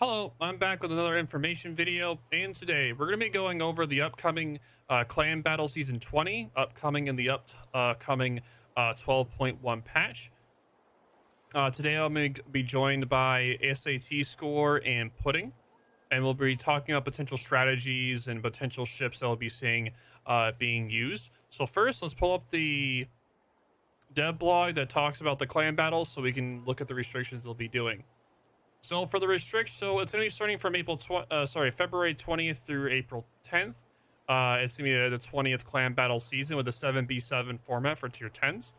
Hello, I'm back with another information video, and today we're going to be going over the upcoming Clan Battle Season 20, upcoming in the upcoming 12.1 patch. Today I'm going to be joined by SAT Score and Pudding, and we'll be talking about potential strategies and potential ships that we'll be seeing being used. So first, let's pull up the dev blog that talks about the Clan Battles so we can look at the restrictions they'll be doing. So for the restrictions, so it's going to be starting from February 20th through April 10th. It's going to be the 20th Clan Battle season with a 7v7 format for tier 10s.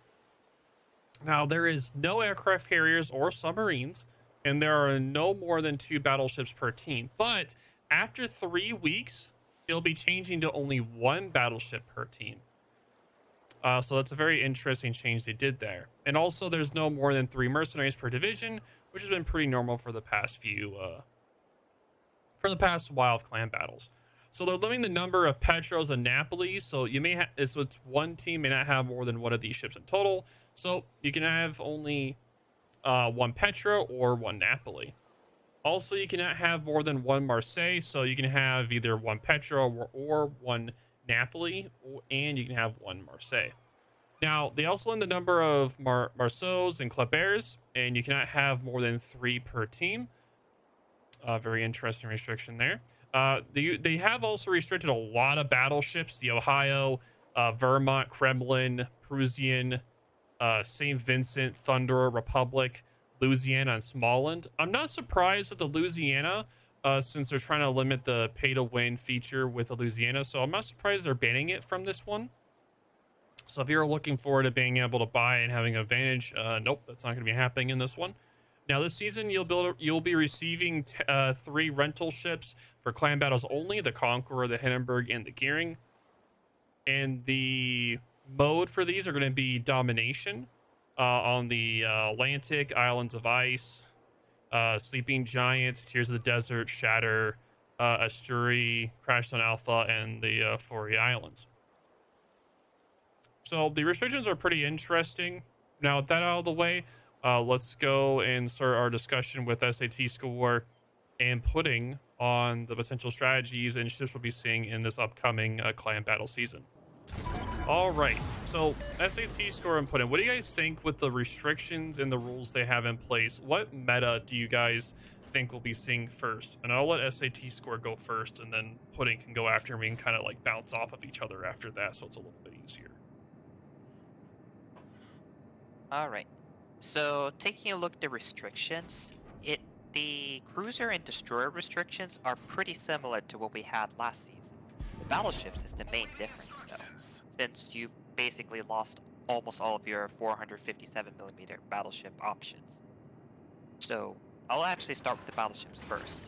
Now, there is no aircraft carriers or submarines, and there are no more than 2 battleships per team. But after 3 weeks, it'll be changing to only 1 battleship per team. So that's a very interesting change they did there. And also, there's no more than 3 mercenaries per division, which has been pretty normal for the past while of clan battles. So they're limiting the number of Petros and Napolis. So you may have, so it's one team may not have more than one of these ships in total. So you can have only 1 Petra or 1 Napoli. Also, you cannot have more than 1 Marseille. So you can have either 1 Petra or 1 Napoli, and you can have 1 Marseille. Now, they also limit the number of Marceaux and Kleberts, and you cannot have more than 3 per team. Very interesting restriction there. They have also restricted a lot of battleships: the Ohio, Vermont, Kremlin, Prussian, St. Vincent, Thunder, Republic, Louisiana, and Smallland. I'm not surprised with the Louisiana, since they're trying to limit the pay-to-win feature with the Louisiana, so I'm not surprised they're banning it from this one. So if you're looking forward to being able to buy and having an advantage, nope, that's not going to be happening in this one. Now, this season, you'll be receiving 3 rental ships for clan battles only: the Conqueror, the Hindenburg, and the Gearing. And the mode for these are going to be domination on the Atlantic, Islands of Ice, Sleeping Giant, Tears of the Desert, Shatter, Asturi, Crashzone Alpha, and the Fori Islands. So the restrictions are pretty interesting. Now, with that out of the way, let's go and start our discussion with SAT Score and Pudding on the potential strategies and ships we'll be seeing in this upcoming clan battle season. All right, so SAT Score and Pudding, what do you guys think with the restrictions and the rules they have in place? What meta do you guys think we'll be seeing first? And I'll let SAT Score go first, and then Pudding can go after me and kind of like bounce off of each other after that, so it's a little bit easier. All right. So taking a look at the restrictions, the cruiser and destroyer restrictions are pretty similar to what we had last season. The battleships is the main difference, though, since you've basically lost almost all of your 457mm battleship options. So I'll actually start with the battleships first.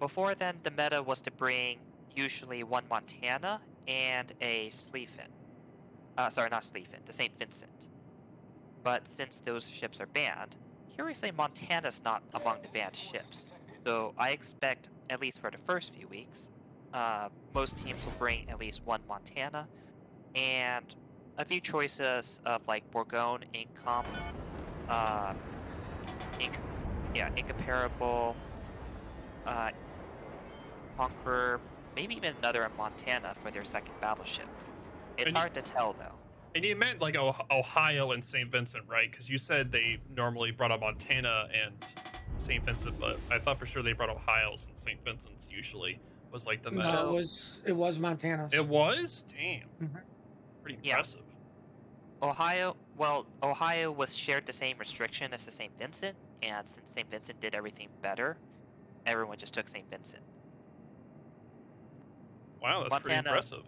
Before then, the meta was to bring usually 1 Montana and a Sleafin. Sorry, not Sleafin, the St. Vincent. But since those ships are banned, curiously Montana's not among the banned ships. So I expect, at least for the first few weeks, most teams will bring at least 1 Montana and a few choices of like Bourgogne, Incom, Incomparable, Conqueror, maybe even another Montana for their second battleship. It's hard to tell, though. And you meant like Ohio and St. Vincent, right? Because you said they normally brought up Montana and St. Vincent, but I thought for sure they brought Ohio since St. Vincent's usually was like the meta. No, it was Montana. It was? Damn. Mm-hmm. Pretty impressive. Ohio was shared the same restriction as the St. Vincent, and since St. Vincent did everything better, everyone just took St. Vincent. Wow, that's pretty impressive.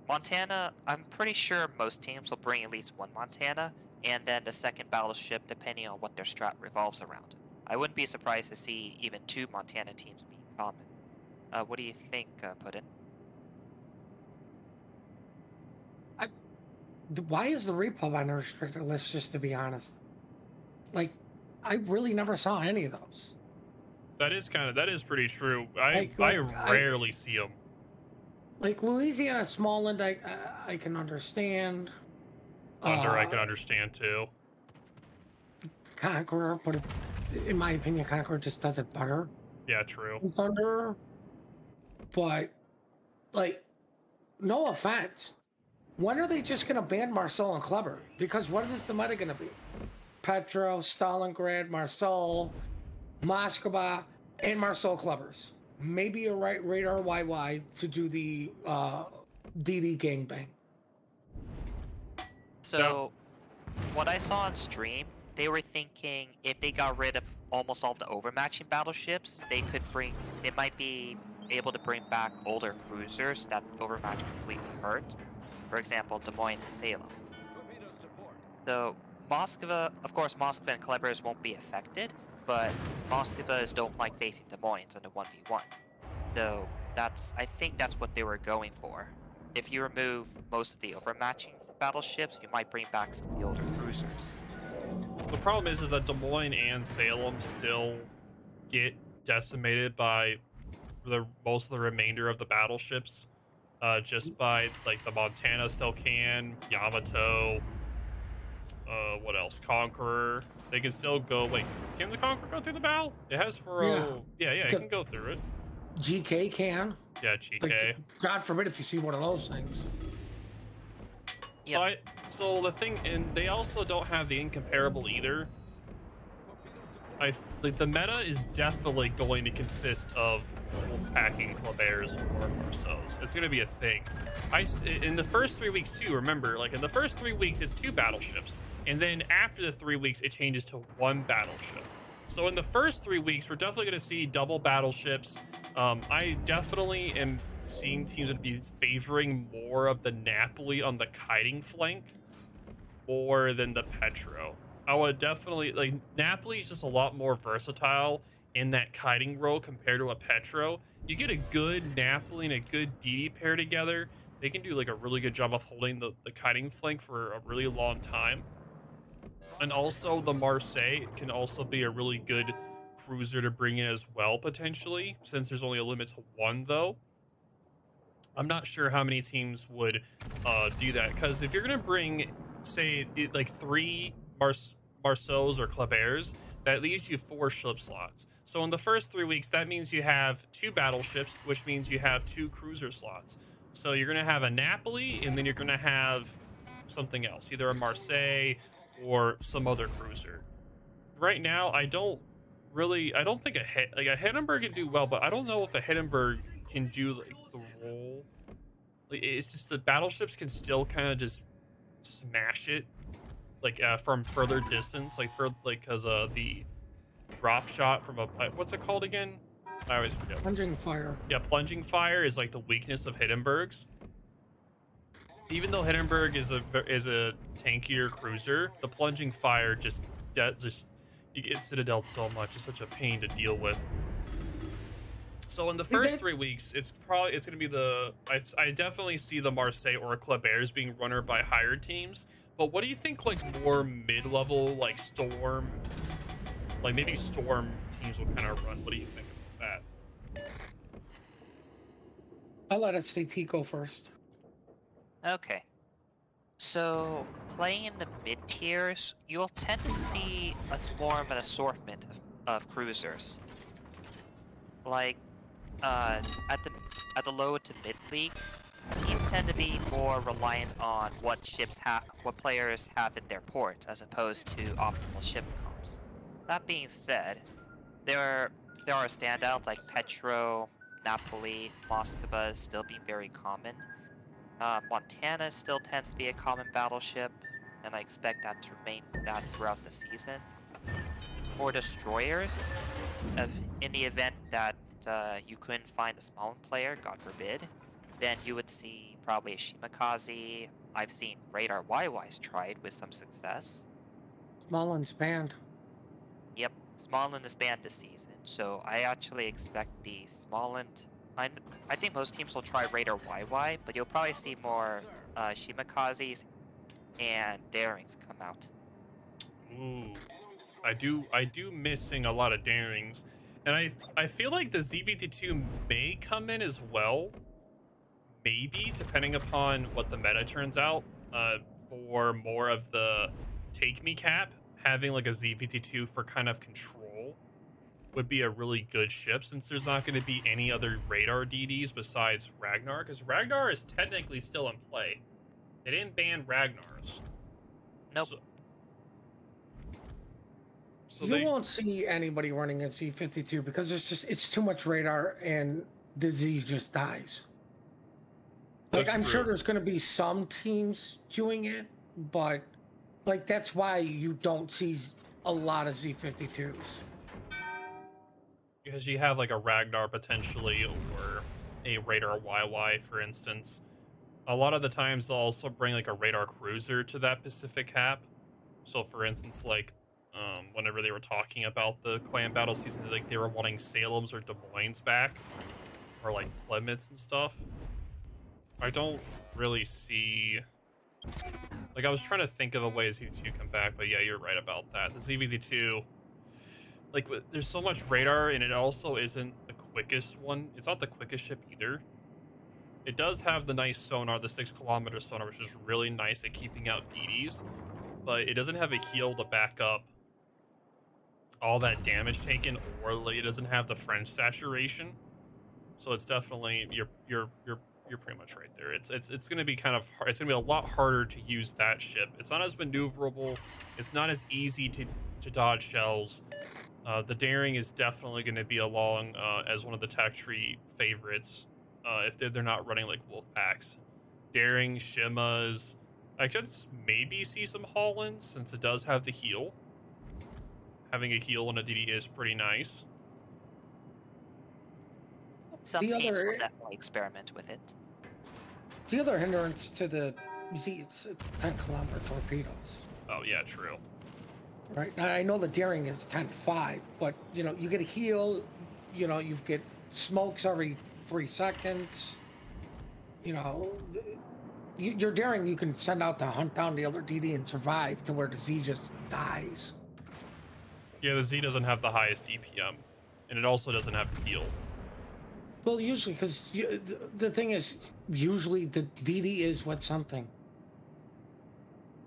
Montana, I'm pretty sure most teams will bring at least 1 Montana, and then the second battleship depending on what their strat revolves around. I wouldn't be surprised to see even 2 Montana teams being common. What do you think, Puddin? Why is the Repub on the restricted list, just to be honest? Like, I really never saw any of those. That is pretty true. I rarely see them. Like Louisiana, Smallland, I can understand. Thunder, I can understand too. Conqueror, but in my opinion, Conqueror just does it better Yeah, true. than Thunderer. But, like, no offense. When are they just going to ban Marcel and Kleber? Because what is the meta going to be? Petro, Stalingrad, Marcel, Moskva, and Marcel Klebers. Maybe a radar YY to do the DD gangbang. So, what I saw on stream, they were thinking if they got rid of almost all the overmatching battleships, they might be able to bring back older cruisers that overmatch completely hurt. For example, Des Moines and Salem. So, Moskva, of course, Moskva and Klebers won't be affected, but Moskvas don't like facing Des Moines in a 1v1. So, I think that's what they were going for. If you remove most of the overmatching battleships, you might bring back some of the older cruisers. The problem is that Des Moines and Salem still get decimated by most of the remainder of the battleships. Just by, like, the Montana still can, Yamato, what else? Conqueror. They can still go, like, can the Conqueror go through the bow? It has for, yeah, it can go through it. GK can. Yeah, GK. Like, God forbid if you see one of those things. Yep. So the thing, and they also don't have the incomparable either. Like, the meta is definitely going to consist of packing Klebers or Marceaus. It's going to be a thing. In the first 3 weeks too, remember, like, in the first 3 weeks, it's 2 battleships. And then after the 3 weeks, it changes to 1 battleship. So in the first 3 weeks, we're definitely going to see double battleships. I definitely am seeing teams that be favoring more of the Napoli on the kiting flank more than the Petro. I would definitely, like, Napoli is just a lot more versatile in that kiting role compared to a Petro. You get a good Napoli and a good DD pair together, they can do, like, a really good job of holding the kiting flank for a really long time. And also the Marseille can also be a really good cruiser to bring in as well, potentially, since there's only a limit to 1 though. I'm not sure how many teams would do that, because if you're gonna bring, say, like 3 Marceaus or Klebers, that leaves you 4 ship slots. So in the first 3 weeks, that means you have 2 battleships, which means you have 2 cruiser slots. So you're gonna have a Napoli, and then you're gonna have something else, either a Marseille or some other cruiser. Right now, I don't think a Hindenburg can do well, but I don't know if a Hindenburg can do, like, the role. Like, it's just the battleships can still kind of just smash it, like, from further distance, like, because the drop shot from a, what's it called again? I always forget. Plunging fire. Yeah, plunging fire is, like, the weakness of Hindenburgs. Even though Hindenburg is a tankier cruiser, the plunging fire just you get Citadel so much. It's such a pain to deal with. So in the first 3 weeks, it's going to be I definitely see the Marseille or Klebers being runner by higher teams. But what do you think, like, more mid-level, like, Storm, like, maybe Storm teams will kind of run? What do you think about that? I'll let it stay Tico first. Okay. So, playing in the mid-tiers, you'll tend to see more of an assortment of cruisers. Like, at the low to mid leagues, teams tend to be more reliant on what players have in their ports, as opposed to optimal ship comps. That being said, there are standouts like Petro, Napoli, Moskva still being very common. Montana still tends to be a common battleship, and I expect that to remain that throughout the season. For destroyers, in the event that you couldn't find a Smolensk player, God forbid, then you would see probably a Shimakaze. I've seen Radar YY's tried with some success. Smolensk banned. Yep, Smolensk is banned this season, so I actually expect the Smolensk. I think most teams will try Radar YY, but you'll probably see more Shimakazes and Darings come out. Ooh, I do missing a lot of Darings, and I feel like the ZVT2 may come in as well, maybe, depending upon what the meta turns out, for more of the take me cap. having like a Z52 for kind of control would be a really good ship, since there's not going to be any other radar DDs besides Ragnar, because Ragnar is technically still in play. They didn't ban Ragnars. Nope. So you won't see anybody running a Z52 because it's too much radar and the Z just dies. Like, That's I'm true. sure there's going to be some teams doing it, but like that's why you don't see a lot of Z52s. Because you have like a Ragnar potentially, or a radar YY, for instance. A lot of the times they'll also bring like a radar cruiser to that Pacific cap. So for instance, like whenever they were talking about the clan battle season, like they were wanting Salem's or Des Moines back, or like Plymouths and stuff. I don't really see, like, I was trying to think of a way Z2 come back, but yeah, you're right about that. The ZVZ2, like, there's so much radar, and it also isn't the quickest one. It's not the quickest ship either. It does have the nice sonar, the 6-kilometer sonar, which is really nice at keeping out DDs, but it doesn't have a heel to back up all that damage taken, or like, it doesn't have the French saturation. So it's definitely, you're pretty much right there. It's going to be kind of hard. It's going to be a lot harder to use that ship. It's not as maneuverable. It's not as easy to dodge shells. The daring is definitely going to be along as one of the tech tree favorites if they're not running like wolf packs. Daring, Shimas. I could maybe see some Hollands since it does have the heel. Having a heel on a DD is pretty nice. Some teams will definitely experiment with it. The other hindrance to the Z, it's 10-kilometer torpedoes. Oh yeah, true. Right. Now, I know the daring is 10.5, but you know you get a heel. You know you get smokes every 3 seconds. You know, your daring you can send out to hunt down the other DD and survive, to where the Z just dies. Yeah, the Z doesn't have the highest DPM, and it also doesn't have the heel. Well, usually, because the thing is, usually the DD is what something.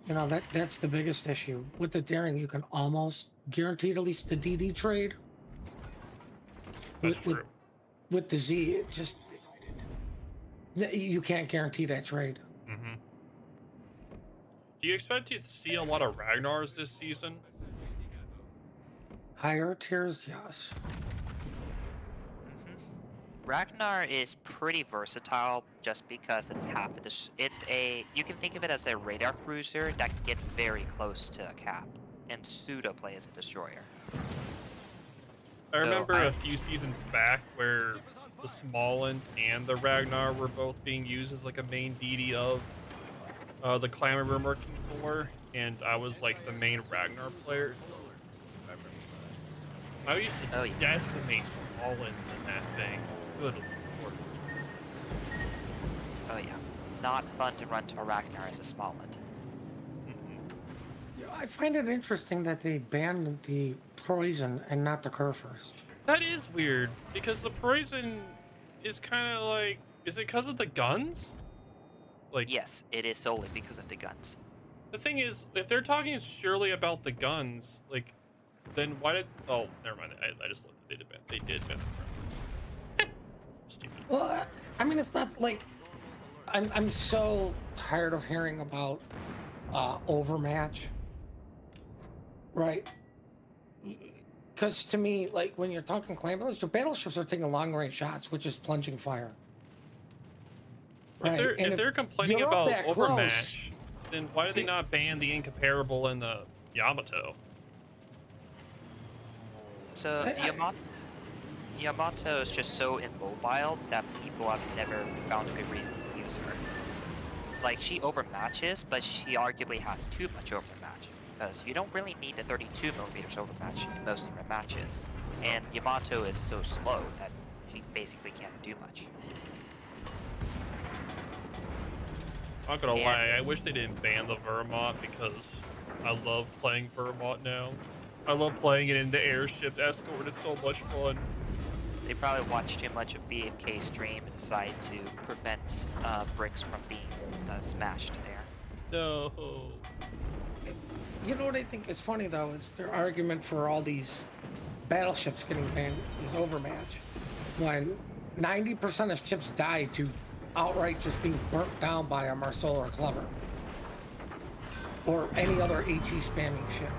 You know, that's the biggest issue. With the daring, you can almost guarantee at least the DD trade. That's true. With the Z, it just, you can't guarantee that trade. Mm-hmm. Do you expect to see a lot of Ragnars this season? Higher tiers, yes. Ragnar is pretty versatile just because the tap it's you can think of it as a radar cruiser that can get very close to a cap and pseudo play as a destroyer. I remember a few seasons back where the Smollin and the Ragnar were both being used as like a main DD of the clan we were working for, and I was like the main Ragnar player. I used to decimate Smollins in that thing. Good lord. Oh yeah. Not fun to run to a Ragnar as a Smollin. I find it interesting that they banned the poison and not the Kerfers. That is weird, because the poison is kind of like, is it because of the guns? Like, yes, it is solely because of the guns. The thing is, if they're talking surely about the guns, like, then why did? Oh, never mind. I just looked. They did ban them. Stupid. Well, I mean, it's not like I'm so tired of hearing about overmatch, right? Because to me, like when you're talking clan battles, your battleships are taking long range shots, which is plunging fire. Right. If they're complaining about overmatch, then why did they not ban the incomparable and the Yamato? So Yamato is just so immobile that people have never found a good reason to use her. Like, she overmatches, but she arguably has too much overmatch, because you don't really need the 32 millimeters overmatch in most of her matches, and Yamato is so slow that she basically can't do much. I'm not gonna lie, I wish they didn't ban the Vermont, because I love playing Vermont now. I love playing it in the airship escort, it's so much fun. They probably watched too much of BFK stream and decided to prevent bricks from being smashed there. No. You know what I think is funny though is their argument for all these battleships getting banned is overmatch. When 90% of ships die to outright just being burnt down by a Marcel or Clever. Or any other HE spamming ship.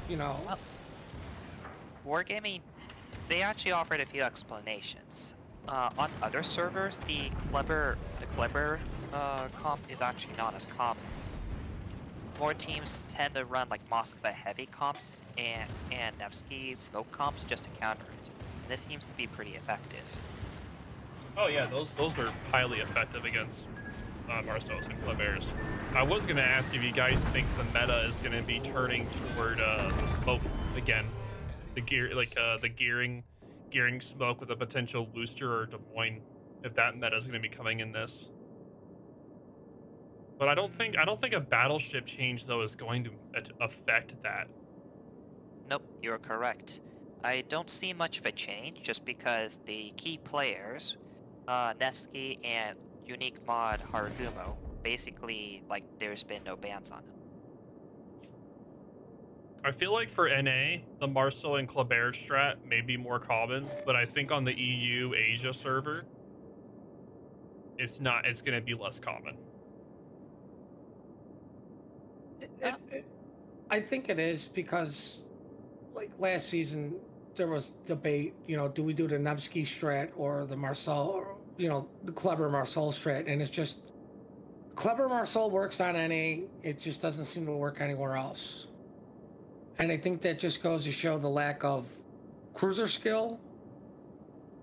You know. Well, Wargaming, they actually offered a few explanations. On other servers, the clever comp is actually not as common. More teams tend to run like Moskva heavy comps and Nevsky smoke comps just to counter it. And this seems to be pretty effective. Oh yeah, those are highly effective against Marceaux and Clevers. I was gonna ask if you guys think the meta is gonna be turning toward the smoke again, the gearing smoke with a potential Worcester or Des Moines, if that meta is gonna be coming in this. But I don't think a battleship change though is going to affect that. Nope, you're correct. I don't see much of a change just because the key players, Nevsky and Unique Mod Haragumo, basically like there's been no bans on them. I feel like for NA, the Marceau and Kleber strat may be more common, but I think on the EU Asia server, it's not. It's going to be less common. I think it is because, like last season, there was debate. You know, do we do the Nevsky strat or the Marcel, or, you know, the Clever Marcel strat? And it's just Clever Marcel works on NA. It just doesn't seem to work anywhere else. And I think that just goes to show the lack of cruiser skill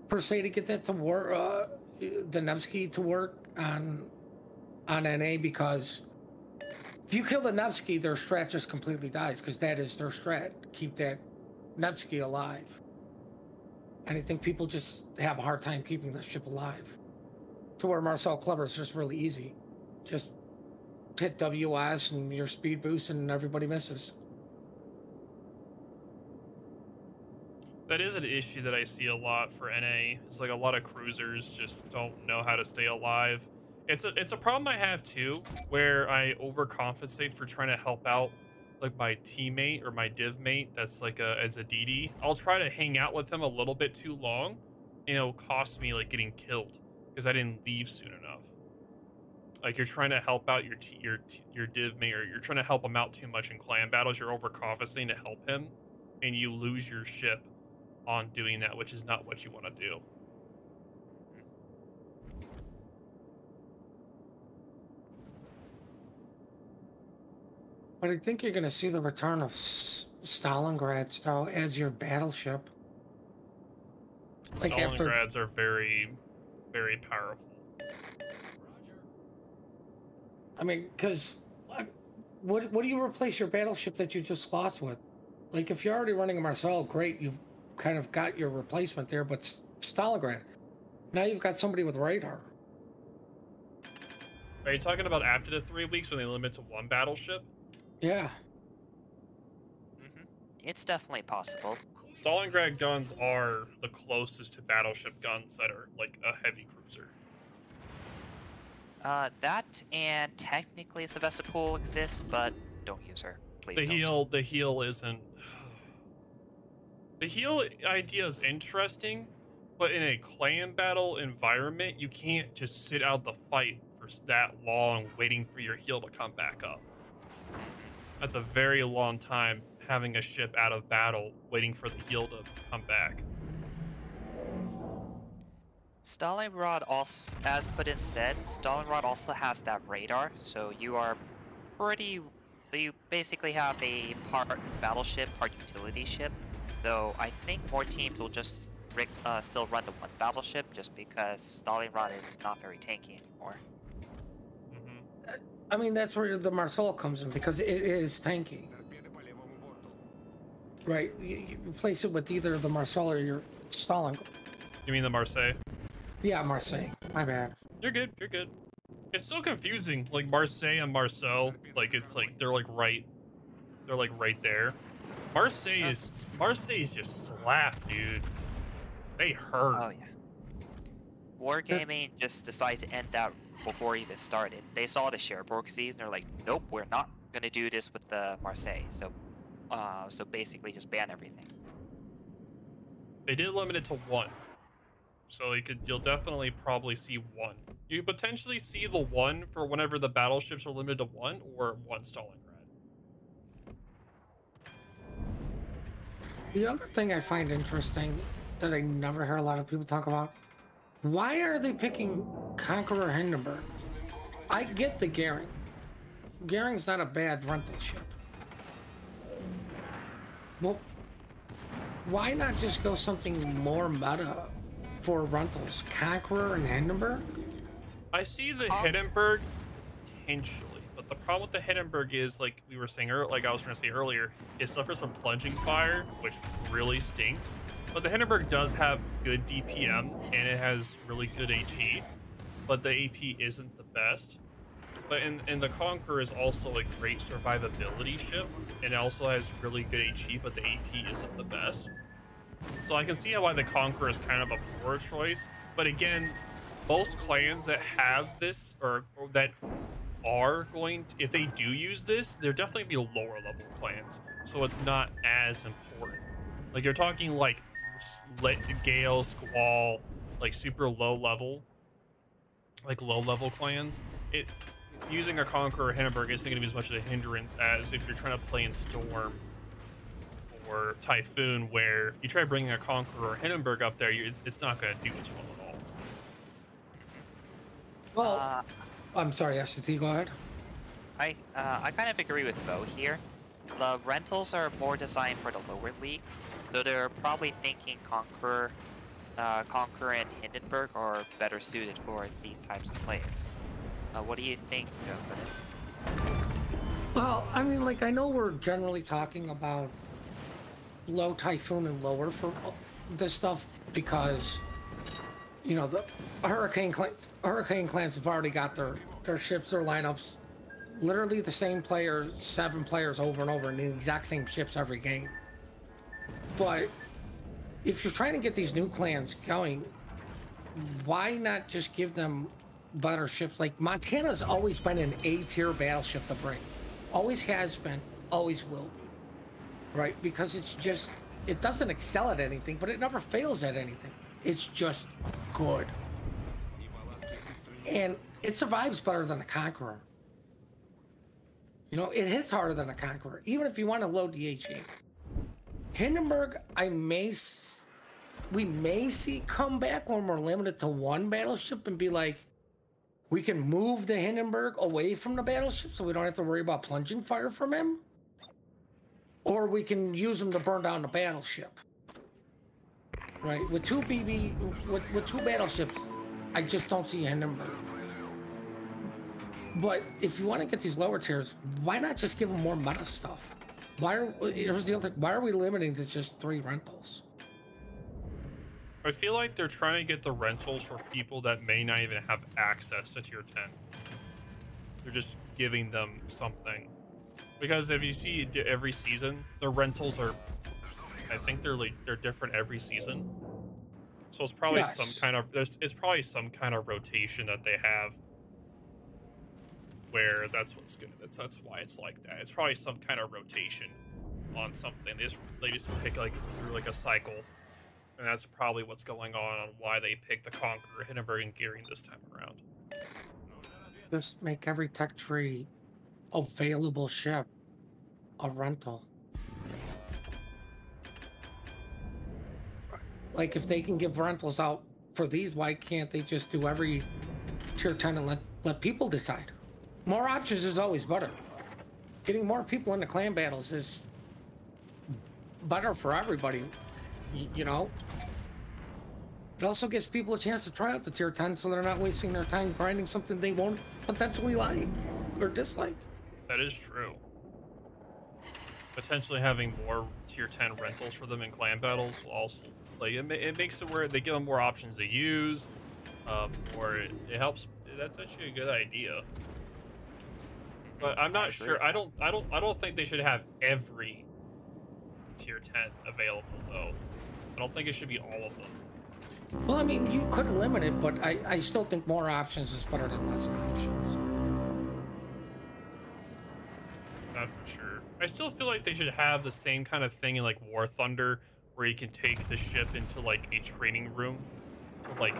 per se to get that to work. The Nevsky to work on NA, because if you kill the Nevsky, their strat just completely dies, because that is their strat. Keep that Nevsky alive. And I think people just have a hard time keeping the ship alive. To where Marcel Clever is just really easy. Just hit WS and your speed boost and everybody misses. That is an issue that I see a lot for NA. It's like a lot of cruisers just don't know how to stay alive. It's a problem I have too, where I overcompensate for trying to help out like my teammate or my div mate that's like as a DD. I'll try to hang out with them a little bit too long, and it'll cost me like getting killed because I didn't leave soon enough. Like you're trying to help out your div mate, or you're trying to help him out too much in clan battles. You're overcompensating to help him, and you lose your ship on doing that, which is not what you want to do. But I think you're going to see the return of Stalingrad style as your battleship. Like Stalingrads are very, very powerful. I mean, because what do you replace your battleship that you just lost with? Like, if you're already running a Marcel, great, you've kind of got your replacement there, but Stalingrad, now you've got somebody with radar. Are you talking about after the 3 weeks when they limit to one battleship? Yeah. Mm-hmm. It's definitely possible. Stalingrad guns are the closest to battleship guns that are like a heavy cruiser. That and technically Sevastopol exists, but don't use her. Please don't. The heal isn't. The heal idea is interesting, but in a clan battle environment, you can't just sit out the fight for that long waiting for your heal to come back up. That's a very long time having a ship out of battle waiting for the heal to come back. Stalingrad also, as Putin said, Stalingrad also has that radar, so you are pretty. So you basically have a part battleship, part utility ship. Though I think more teams will just still run the one battleship, just because Stalingrad is not very tanky anymore. Mm-hmm. I mean, that's where the Marcel comes in, because it is tanky. Right, you replace it with either the Marcel or your Stalingrad. You mean the Marseille? Yeah, Marseille. My bad. You're good. You're good. It's so confusing. Like Marseille and Marceau, like it's like they're like right there. Marseille is just slap, dude. They hurt. Oh yeah. Wargaming just decided to end that before it even started. They saw the Cherbourg seas and they're like, nope, we're not gonna do this with the Marseille. So basically just ban everything. They did limit it to 1. So you'll definitely probably see 1. You could potentially see the 1 for whenever the battleships are limited to 1 or 1 Stalingrad. The other thing I find interesting that I never hear a lot of people talk about, why are they picking Conqueror Hindenburg? I get the Goering. Goering's not a bad rental ship. Well, why not just go something more meta for rentals? Conqueror and Hindenburg? I see the Hindenburg potentially, but the problem with the Hindenburg is, like we were saying earlier, like I was trying to say earlier, it suffers from plunging fire, which really stinks. But the Hindenburg does have good DPM and it has really good HE, but the AP isn't the best. But and the Conqueror is also a great survivability ship, and it also has really good HE, but the AP isn't the best. So I can see why the Conqueror is kind of a poor choice. But again, most clans that have this or that are going to, if they do use this, they're definitely be lower level clans, so it's not as important. Like you're talking like Gale, Squall, like super low level, like low level clans. Using a Conqueror or Hindenburg isn't going to be as much of a hindrance as if you're trying to play in Storm or Typhoon, where you try bringing a Conqueror or Hindenburg up there, it's not going to do as well at all. Well, I'm sorry, SCT, go ahead. I kind of agree with Bo here. The rentals are more designed for the lower leagues, so they're probably thinking Conqueror and Hindenburg are better suited for these types of players. What do you think, Philip? Well, I mean, like, I know we're generally talking about low Typhoon and lower for this stuff because, you know, the Hurricane clans have already got their ships, their lineups, literally the same player, 7 players over and over in the exact same ships every game. But if you're trying to get these new clans going, why not just give them better ships? Like, Montana's always been an A-tier battleship to bring. Always has been, always will be. Right? Because it's just, it doesn't excel at anything, but it never fails at anything. It's just good. And it survives better than a Conqueror. You know, it hits harder than a Conqueror, even if you want to load the HE. Hindenburg, we may see come back when we're limited to 1 battleship and be like, we can move the Hindenburg away from the battleship so we don't have to worry about plunging fire from him. Or we can use him to burn down the battleship. Right? With 2 battleships, I just don't see Hindenburg. But if you want to get these lower tiers, why not just give them more meta stuff? Here's the other thing. Why are we limiting to just 3 rentals? I feel like they're trying to get the rentals for people that may not even have access to tier 10. They're just giving them something. Because if you see every season, the rentals are, I think they're different every season. So it's probably some kind of rotation that they have where that's why it's like that. It's probably some kind of rotation on something. They just pick like through like a cycle. And that's probably what's going on why they picked the Conqueror, Hindenburg, and Goering this time around. Just make every tech tree available ship a rental. Like, if they can give rentals out for these, why can't they just do every tier 10 and let people decide? More options is always better. Getting more people into clan battles is better for everybody. You know, it also gives people a chance to try out the tier 10 so they're not wasting their time grinding something they won't potentially like or dislike. That is true. Potentially having more tier 10 rentals for them in clan battles will also, like, it makes it where they give them more options to use, or it helps. That's actually a good idea. But I'm not sure. I don't think they should have every tier 10 available though. I don't think it should be all of them. Well, I mean, you could limit it, but I still think more options is better than less options. That for sure. I still feel like they should have the same kind of thing in like War Thunder, where you can take the ship into like a training room to like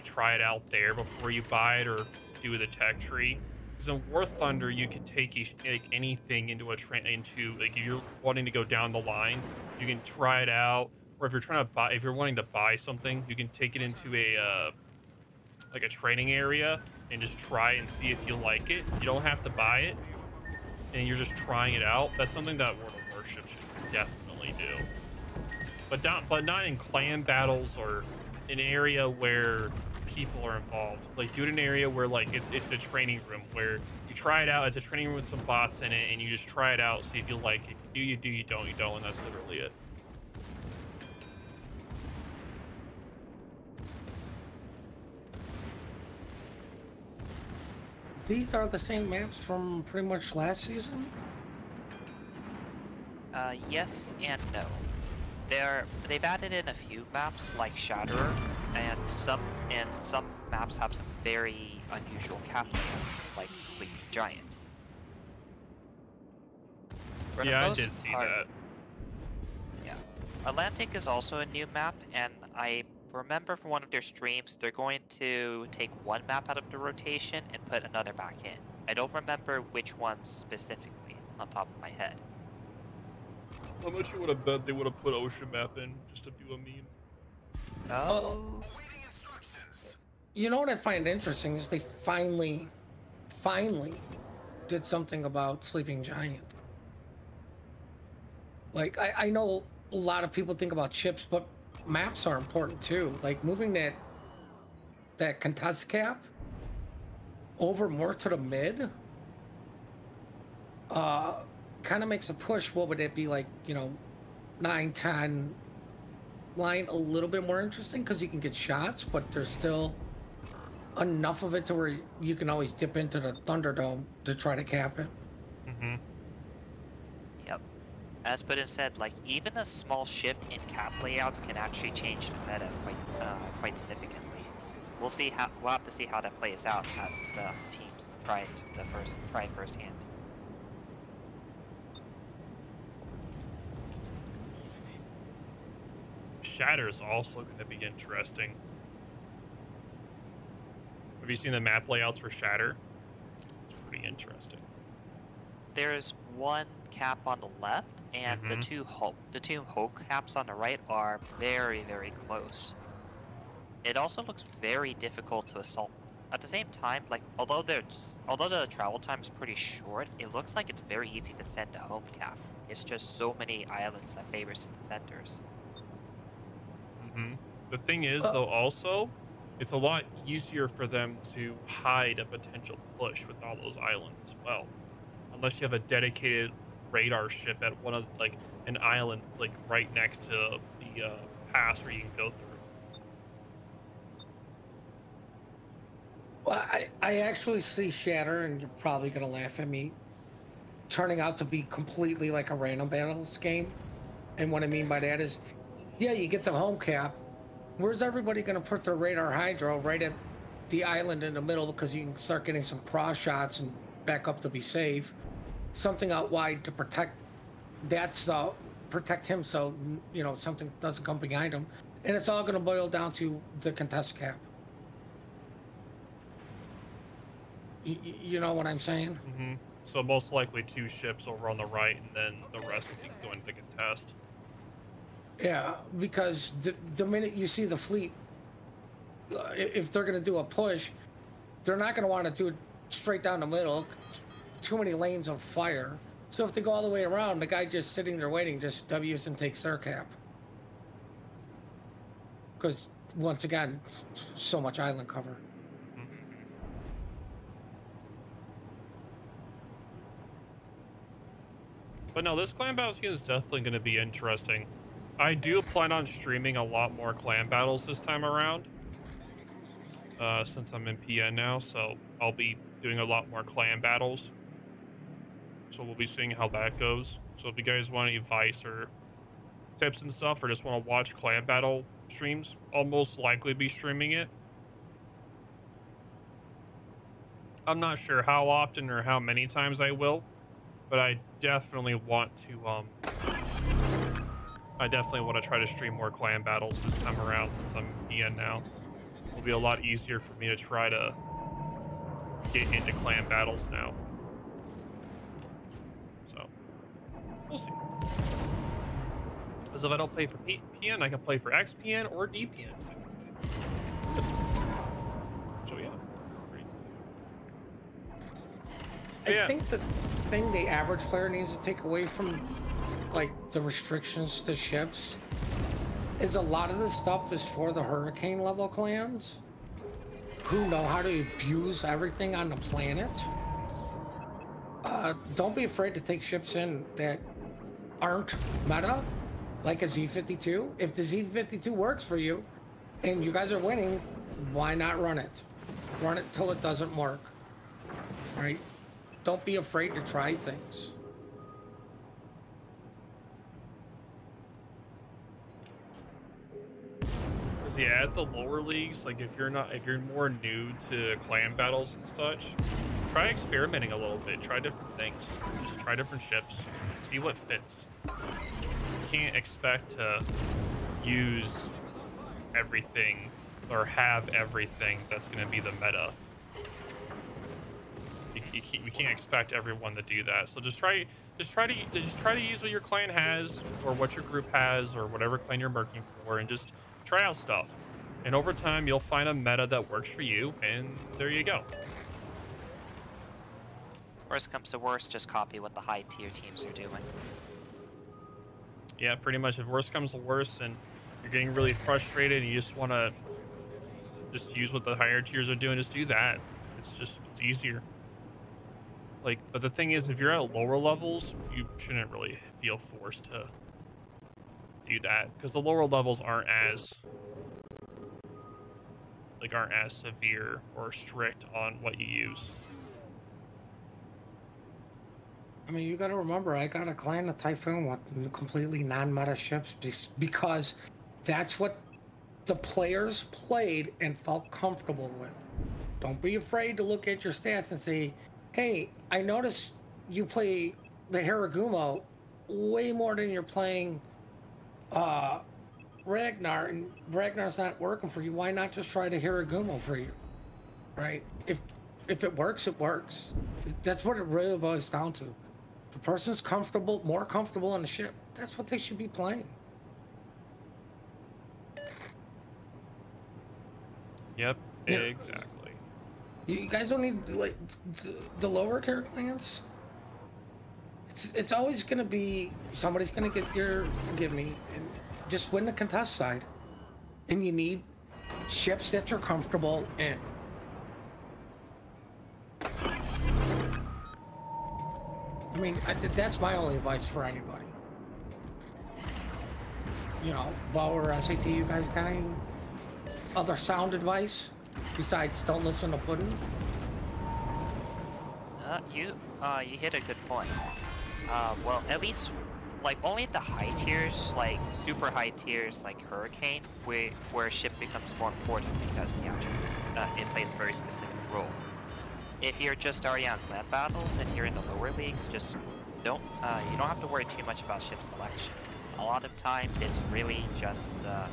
try it out there before you buy it or do the tech tree. Because in War Thunder, you can take like anything into into like if you're wanting to go down the line, you can try it out. Or if you're trying to buy, if you're wanting to buy something, you can take it into a like a training area and just try and see if you like it. You don't have to buy it, and you're just trying it out. That's something that World of Warships should definitely do. But not in clan battles or an area where people are involved. Like do it in an area where like it's a training room where you try it out. It's a training room with some bots in it, and you just try it out, see if you like it. If you do, you don't, and that's literally it. These are the same maps from pretty much last season? Yes and no. They've added in a few maps like Shatterer, and some maps have some very unusual cap layouts, like Sleeping Giant. For the Yeah, I most did see part- that. Yeah. Atlantic is also a new map, and I remember from one of their streams, they're going to take one map out of the rotation and put another back in. I don't remember which one specifically on top of my head. How much you would have bet they would have put Ocean Map in just to do a meme? Oh. You know what I find interesting is they finally did something about Sleeping Giant. Like, I know a lot of people think about chips, but maps are important too. Like moving that contest cap over more to the mid kind of makes a push. What would it be like, 9, 10 line a little bit more interesting because you can get shots, but there's still enough of it to where you can always dip into the Thunderdome to try to cap it. Mm-hmm. Yep. As Puddin said, like even a small shift in cap layouts can actually change the meta quite significantly. We'll have to see how that plays out as the teams try firsthand. Shatter is also going to be interesting. Have you seen the map layouts for Shatter? It's pretty interesting. There's one cap on the left, and the two Hulk caps on the right are very, very close. It also looks very difficult to assault. At the same time, like although the travel time is pretty short, it looks like it's very easy to defend the home cap. It's just so many islands that favors the defenders. The thing is, though, also, it's a lot easier for them to hide a potential push with all those islands as well. Unless you have a dedicated radar ship at one of, like, an island, like, right next to the pass where you can go through. Well, I actually see Shatter, and you're probably going to laugh at me, turning out to be completely like a random battles game. And what I mean by that is, yeah, you get the home cap. Where's everybody going to put their radar hydro right at the island in the middle because you can start getting some cross shots and back up to be safe. Something out wide to protect protect him so, something doesn't come behind him. And it's all going to boil down to the contest cap. You know what I'm saying? Mm-hmm. So most likely 2 ships over on the right, and then the rest will be going to contest. Yeah, because the minute you see the fleet, if they're going to do a push, they're not going to want to do it straight down the middle. Too many lanes of fire. So if they go all the way around, the guy just sitting there waiting just W's and takes their cap. Because, once again, so much island cover. But no, this clan battle scheme is definitely going to be interesting. I do plan on streaming a lot more clan battles this time around. Since I'm in PN now, so I'll be doing a lot more clan battles. So we'll be seeing how that goes. So if you guys want any advice or tips and stuff, or just want to watch clan battle streams, I'll most likely be streaming it. I'm not sure how often or how many times I will, but I definitely want to try to stream more clan battles this time around since I'm EN now. It'll be a lot easier for me to try to get into clan battles now. So, we'll see. Because if I don't play for PN, I can play for XPN or DPN. So yeah, pretty cool. I think the thing the average player needs to take away from, like, the restrictions to ships is a lot of this stuff is for the hurricane level clans who know how to abuse everything on the planet. Don't be afraid to take ships in that aren't meta, like a Z52. If the Z52 works for you and you guys are winning, why not run it? Run it till it doesn't work, right? Don't be afraid to try things. Yeah, at the lower leagues, like if you're more new to clan battles and such, try experimenting a little bit. Try different things. Just try different ships. See what fits. You can't expect to use everything or have everything that's going to be the meta. You can't expect everyone to do that. So just try to use what your clan has or what your group has or whatever clan you're working for, and just try out stuff. And over time, you'll find a meta that works for you, and there you go. Worst comes to worst, just copy what the high tier teams are doing. Yeah, pretty much. If worst comes to worst and you're getting really frustrated and you just want to just use what the higher tiers are doing, just do that. It's easier. Like, but the thing is, if you're at lower levels, you shouldn't really feel forced to do that, because the lower levels aren't as severe or strict on what you use. I mean, you got to remember, I got a clan of Typhoon with completely non-meta ships because that's what the players played and felt comfortable with. Don't be afraid to look at your stats and say, hey, I noticed you play the Haragumo way more than you're playing Ragnar, and Ragnar's not working for you. Why not just try the Haragumo for you, right? If it works, it works. That's what it really boils down to. If a person's more comfortable on the ship, that's what they should be playing. Yep, Yeah. Exactly. You guys don't need, like, the lower tier clans. It's always going to be somebody's going to give me, and just win the contest side. And you need ships that you're comfortable in. I mean, that's my only advice for anybody. You know, Bo or SAT, you guys got any other sound advice besides don't listen to Puddin'? You hit a good point. Well, at least, like, only at the high tiers, like super high tiers, like Hurricane, where ship becomes more important because it plays a very specific role. If you're just already on clan battles and you're in the lower leagues, just you don't have to worry too much about ship selection. A lot of times it's really just a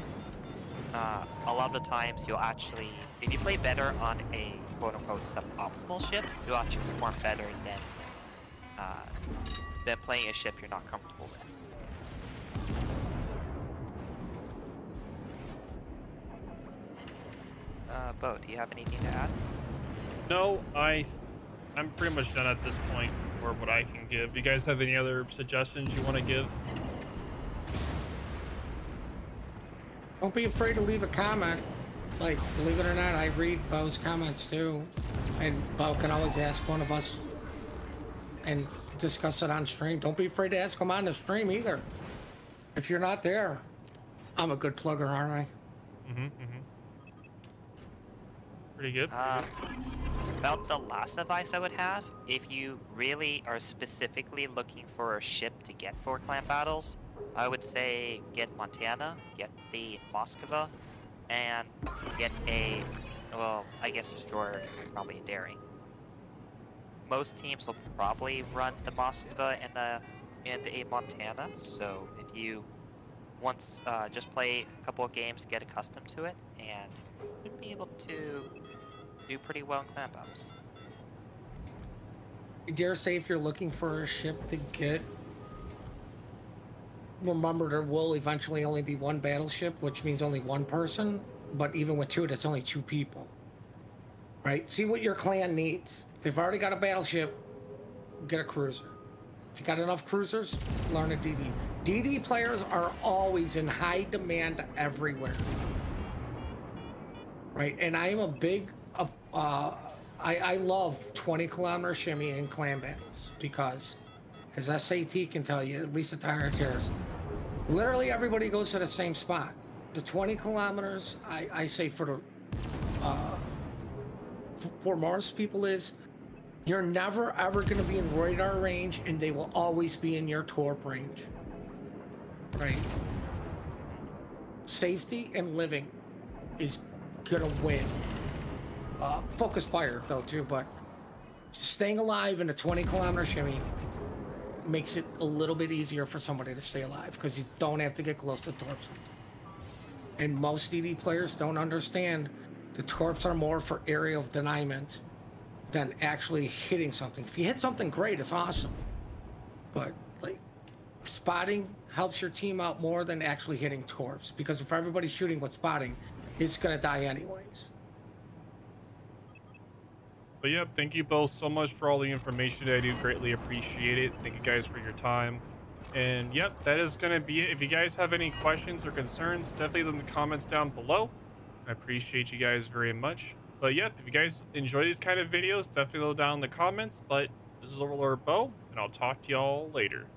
lot of the times you'll actually, if you play better on a quote-unquote suboptimal ship, you'll actually perform better than playing a ship you're not comfortable with. Bo, do you have anything to add? No, I'm pretty much done at this point for what I can give. You guys have any other suggestions you want to give? Don't be afraid to leave a comment. Like, believe it or not, I read Bo's comments too. And Bo can always ask one of us and discuss it on stream. Don't be afraid to ask them on the stream either. If you're not there, I'm a good plugger, aren't I? Pretty good. About the last advice I would have, if you really are specifically looking for a ship to get for clan battles, I would say get Montana, get the Moskva, and get a, well, I guess destroyer, probably a daring. Most teams will probably run the Moskva and a Montana, so if you once just play a couple of games, get accustomed to it, and you should be able to do pretty well in clan battles. I dare say if you're looking for a ship to get, remember there will eventually only be one battleship, which means only one person, but even with two, that's only two people. Right? See what your clan needs. If they've already got a battleship, get a cruiser. If you got enough cruisers, learn a DD. DD players are always in high demand everywhere. Right? And I am a big, I love 20-kilometer shimmy in clan battles because, as SAT can tell you, at least the tire tears, literally everybody goes to the same spot. The 20 kilometers, I say for most people is, you're never ever going to be in radar range, and they will always be in your torp range. Right? Safety and living is gonna win. Focus fire though too, but staying alive in a 20-kilometer shimmy makes it a little bit easier for somebody to stay alive because you don't have to get close to torps. And most DD players don't understand the torps are more for area of deniement than actually hitting something. If you hit something great, it's awesome. But like spotting helps your team out more than actually hitting torps, because if everybody's shooting with spotting, it's gonna die anyways. But yep, thank you both so much for all the information. I do greatly appreciate it. Thank you guys for your time. And yep, that is going to be it. If you guys have any questions or concerns, definitely leave them in the comments down below. I appreciate you guys very much. But yep, if you guys enjoy these kind of videos, definitely leave down in the comments. But this is OverlordBou, and I'll talk to y'all later.